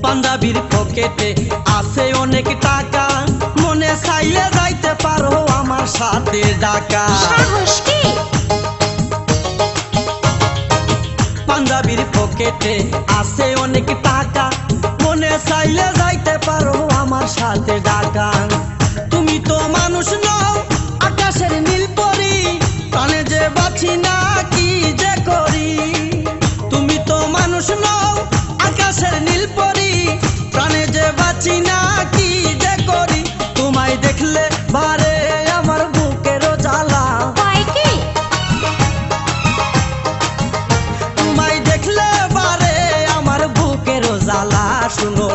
পাঞ্জাবির পকেটে আছে অনেক টাকা, মনে চাইলে যাইতে পারো আমার সাথে ঢাকা। পাঞ্জাবির পকেটে আছে অনেক টাকা, মনে চাইলে যাইতে পারো আমার সাথে ঢাকা। তুমি তো মানুষ নও আকাশের নীল পরি, প্রাণে যে বাঁচি না কি যে করি। তুমি তো মানুষ নও আকাশের নীল পরি, প্রাণে যে বাঁচি না কি যে করি। তোমায় দেখলে বারে আমার বুকেরও জ্বালা, তোমায় দেখলে বারে আমার বুকেরও জ্বালা। শুনো